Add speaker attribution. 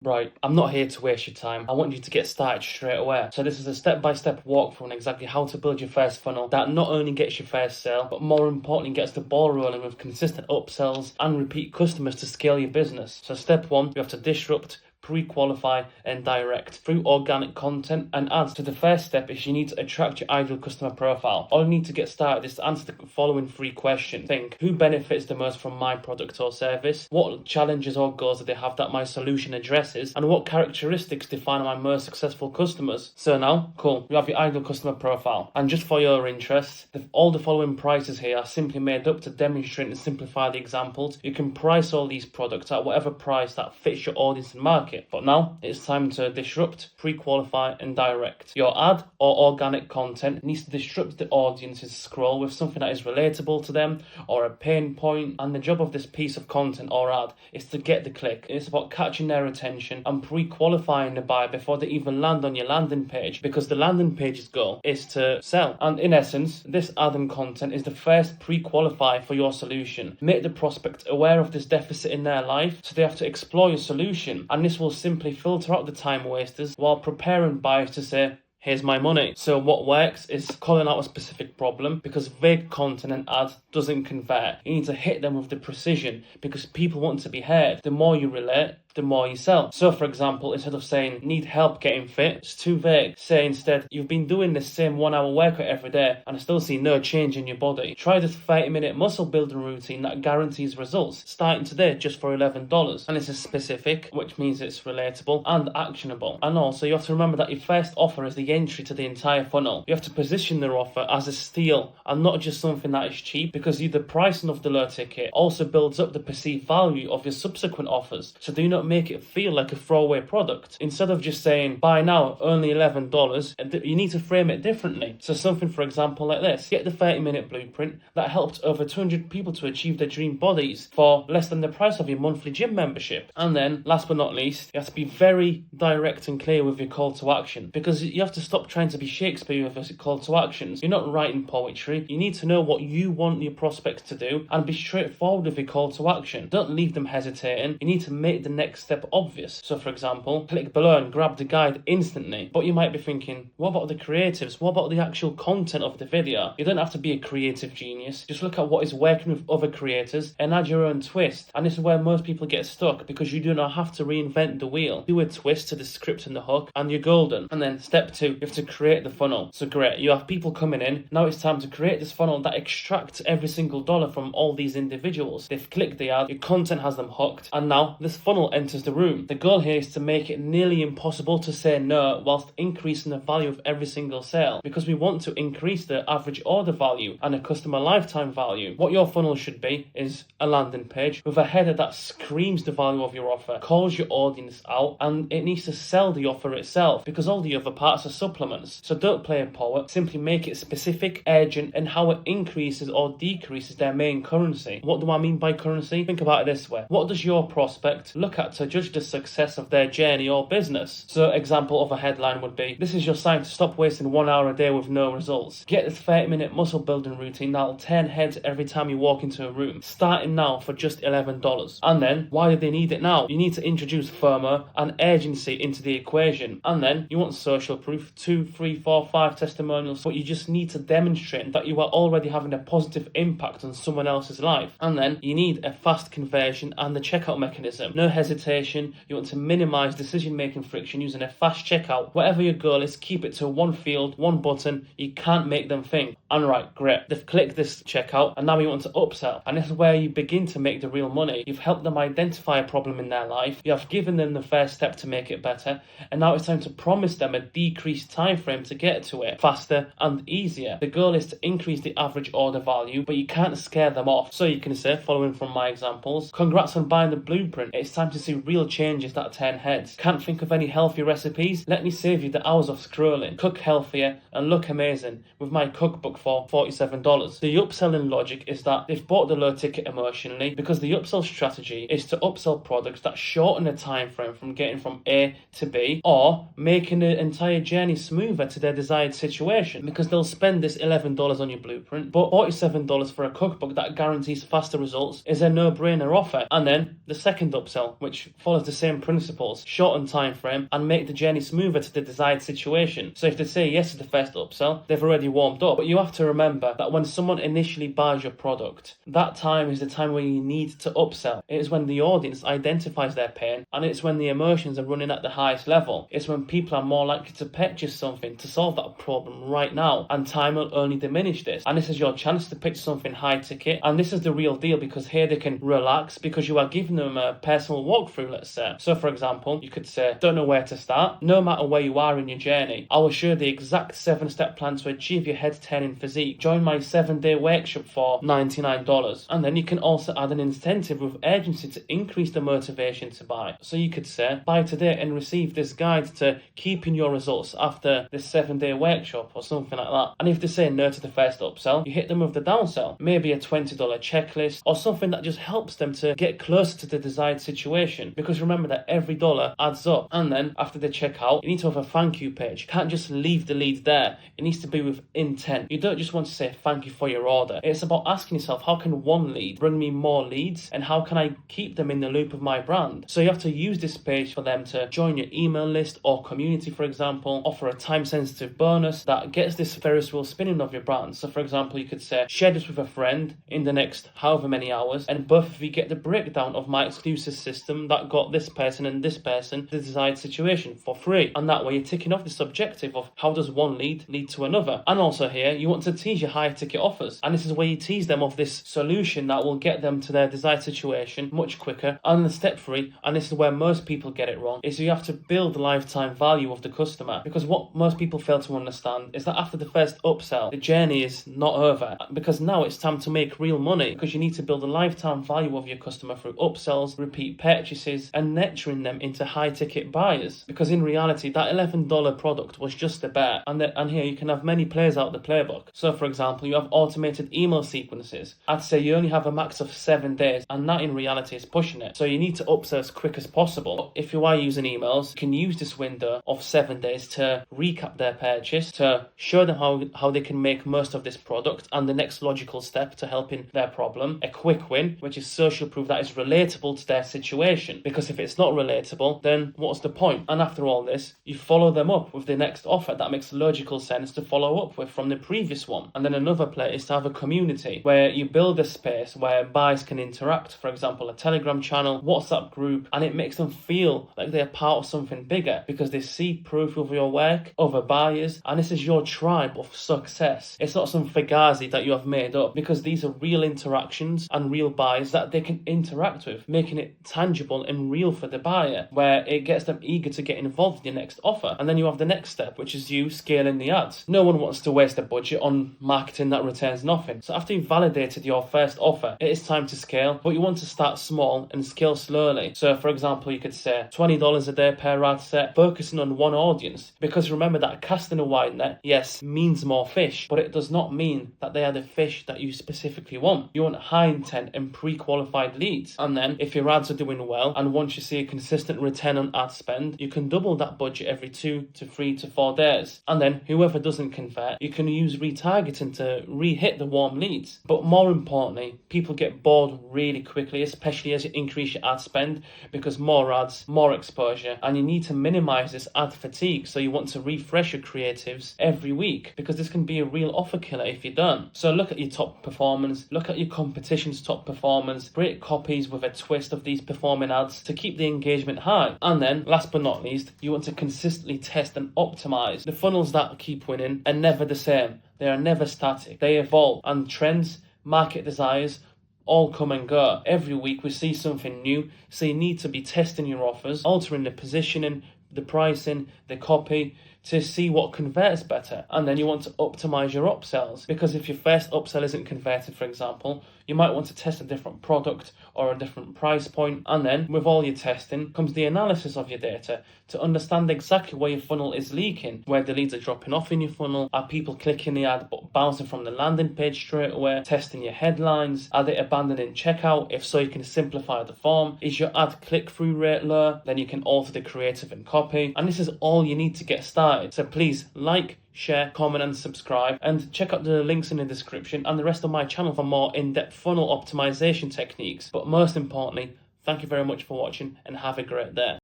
Speaker 1: Right, I'm not here to waste your time. I want you to get started straight away. So this is a step-by-step walkthrough on exactly how to build your first funnel that not only gets your first sale, but more importantly gets the ball rolling with consistent upsells and repeat customers to scale your business. So step one, you have to disrupt, pre-qualify and direct through organic content and ads. So the first step is you need to attract your ideal customer profile. All you need to get started is to answer the following 3 questions. Think, who benefits the most from my product or service? What challenges or goals do they have that my solution addresses? And what characteristics define my most successful customers? So now, cool, you have your ideal customer profile. And just for your interest, all the following prices here are simply made up to demonstrate and simplify the examples. You can price all these products at whatever price that fits your audience and market. But now it's time to disrupt, pre-qualify and direct. Your ad or organic content needs to disrupt the audience's scroll with something that is relatable to them or a pain point. And the job of this piece of content or ad is to get the click. It's about catching their attention and pre-qualifying the buyer before they even land on your landing page, because the landing page's goal is to sell. And in essence, this ad and content is the first pre-qualify for your solution. Make the prospect aware of this deficit in their life so they have to explore your solution, and this will simply filter out the time wasters while preparing buyers to say, here's my money. So what works is calling out a specific problem, because vague content and ads doesn't convert. You need to hit them with the precision because people want to be heard. The more you relate, the more you sell. So for example, instead of saying need help getting fit, it's too vague. Say instead, you've been doing the same 1 hour workout every day and I still see no change in your body. Try this 30-minute muscle building routine that guarantees results starting today just for $11. And this is specific, which means it's relatable and actionable. And also you have to remember that your first offer is the entry to the entire funnel. You have to position their offer as a steal and not just something that is cheap, because the pricing of the low ticket also builds up the perceived value of your subsequent offers. So do not make it feel like a throwaway product. Instead of just saying buy now, only $11, you need to frame it differently. So something, for example, like this: get the 30-minute blueprint that helped over 200 people to achieve their dream bodies for less than the price of your monthly gym membership. And then last but not least, you have to be very direct and clear with your call to action, because you have to stop trying to be Shakespeare with your call to actions. You're not writing poetry. You need to know what you want your prospects to do and be straightforward with your call to action. Don't leave them hesitating. You need to make the next step obvious. So for example, click below and grab the guide instantly. But you might be thinking, what about the creatives? What about the actual content of the video? You don't have to be a creative genius. Just look at what is working with other creators and add your own twist. And this is where most people get stuck, because you do not have to reinvent the wheel. Do a twist to the script and the hook and you're golden. And then step 2, you have to create the funnel. So great, you have people coming in. Now it's time to create this funnel that extracts every single dollar from all these individuals. They've clicked the ad, your content has them hooked, and now this funnel enters the room. The goal here is to make it nearly impossible to say no whilst increasing the value of every single sale, because we want to increase the average order value and the customer lifetime value. What your funnel should be is a landing page with a header that screams the value of your offer, calls your audience out, and it needs to sell the offer itself, because all the other parts are supplements. So don't play a poet, simply make it specific, urgent, and how it increases or decreases their main currency. What do I mean by currency? Think about it this way: what does your prospect look at to judge the success of their journey or business? So example of a headline would be, this is your sign to stop wasting 1 hour a day with no results. Get this 30-minute muscle building routine that'll turn heads every time you walk into a room, starting now for just $11. And then, why do they need it now? You need to introduce FOMO and urgency into the equation. And then you want social proof, 2, 3, 4, 5 testimonials, but you just need to demonstrate that you are already having a positive impact on someone else's life. And then you need a fast conversion and the checkout mechanism. No hesitation. You want to minimize decision-making friction using a fast checkout. Whatever your goal is, keep it to one field, one button. You can't make them think. And right, great, they've clicked this checkout and now you want to upsell. And this is where you begin to make the real money. You've helped them identify a problem in their life. You have given them the first step to make it better. And now it's time to promise them a decreased time frame to get to it faster and easier. The goal is to increase the average order value, but you can't scare them off. So you can say, following from my examples, congrats on buying the blueprint. It's time to see real changes that turn heads. Can't think of any healthy recipes? Let me save you the hours of scrolling. Cook healthier and look amazing with my cookbook for $47. The upselling logic is that they've bought the low ticket emotionally, because the upsell strategy is to upsell products that shorten the time frame from getting from A to B, or making the entire journey smoother to their desired situation, because they'll spend this $11 on your blueprint, but $47 for a cookbook that guarantees faster results is a no-brainer offer. And then the second upsell, which which follows the same principles, shorten time frame, and make the journey smoother to the desired situation. So if they say yes to the first upsell, they've already warmed up. But you have to remember that when someone initially buys your product, that time is the time where you need to upsell. It is when the audience identifies their pain, and it's when the emotions are running at the highest level. It's when people are more likely to purchase something to solve that problem right now, and time will only diminish this. And this is your chance to pitch something high ticket, and this is the real deal, because here they can relax because you are giving them a personal walkthrough, let's say. So for example, you could say, don't know where to start? No matter where you are in your journey, I will show you the exact 7-step plan to achieve your head-turning physique. Join my 7-day workshop for $99. And then you can also add an incentive with urgency to increase the motivation to buy. So you could say, buy today and receive this guide to keeping your results after this 7-day workshop, or something like that. And if they say no to the first upsell, you hit them with the downsell, maybe a $20 checklist, or something that just helps them to get closer to the desired situation. Because remember that every dollar adds up. And then after they check out, you need to have a thank you page. You can't just leave the lead there. It needs to be with intent. You don't just want to say thank you for your order. It's about asking yourself, how can one lead bring me more leads, and how can I keep them in the loop of my brand? So you have to use this page for them to join your email list or community, for example, offer a time-sensitive bonus that gets this Ferris wheel spinning of your brand. So for example, you could say, share this with a friend in the next however many hours, and both of you get the breakdown of my exclusive system that got this person and this person the desired situation for free. And that way you're ticking off this objective of how does one lead to another. And also here, you want to tease your high ticket offers, and this is where you tease them of this solution that will get them to their desired situation much quicker. And the step 3, and this is where most people get it wrong, is you have to build the lifetime value of the customer. Because what most people fail to understand is that after the first upsell, the journey is not over, because now it's time to make real money, because you need to build a lifetime value of your customer through upsells, repeat purchases, and nurturing them into high ticket buyers. Because in reality, that $11 product was just a bet, and here you can have many plays out the playbook. So for example, you have automated email sequences. I'd say you only have a max of 7 days, and that in reality is pushing it. So you need to upsell as quick as possible. If you are using emails, you can use this window of 7 days to recap their purchase, to show them how they can make most of this product and the next logical step to helping their problem. A quick win, which is social proof that is relatable to their situation. Because if it's not relatable, then what's the point? And after all this, you follow them up with the next offer that makes logical sense to follow up with from the previous one. And then another play is to have a community where you build a space where buyers can interact, for example a Telegram channel, WhatsApp group, and it makes them feel like they're part of something bigger because they see proof of your work, other buyers, and this is your tribe of success. It's not some fugazi that you have made up, because these are real interactions and real buyers that they can interact with, making it tangible and real for the buyer, where it gets them eager to get involved in your next offer. And then you have the next step, which is you scaling the ads. No one wants to waste a budget on marketing that returns nothing. So after you've validated your first offer, it is time to scale, but you want to start small and scale slowly. So for example, you could say $20 a day per ad set, focusing on one audience. Because remember that casting a wide net, yes, means more fish, but it does not mean that they are the fish that you specifically want. You want high intent and pre-qualified leads. And then if your ads are doing well, and once you see a consistent return on ad spend, you can double that budget every 2 to 3 to 4 days. And then whoever doesn't convert, you can use retargeting to re-hit the warm leads. But more importantly, people get bored really quickly, especially as you increase your ad spend, because more ads, more exposure, and you need to minimize this ad fatigue. So you want to refresh your creatives every week, because this can be a real offer killer if you don't. So look at your top performers, look at your competition's top performers, create copies with a twist of these performing ads to keep the engagement high. And then last but not least, you want to consistently test and optimize. The funnels that keep winning are never the same. They are never static. They evolve, and trends, market desires, all come and go. Every week we see something new, so you need to be testing your offers, altering the positioning, the pricing, the copy, to see what converts better. And then you want to optimize your upsells, because if your first upsell isn't converted, for example, you might want to test a different product or a different price point. And then with all your testing comes the analysis of your data to understand exactly where your funnel is leaking, where the leads are dropping off in your funnel, are people clicking the ad but bouncing from the landing page straight away, testing your headlines, are they abandoning checkout? If so, you can simplify the form. Is your ad click-through rate low? Then you can alter the creative and copy. And this is all you need to get started. So please like, share, comment and subscribe, and check out the links in the description and the rest of my channel for more in-depth funnel optimization techniques. But most importantly, Thank you very much for watching and have a great day.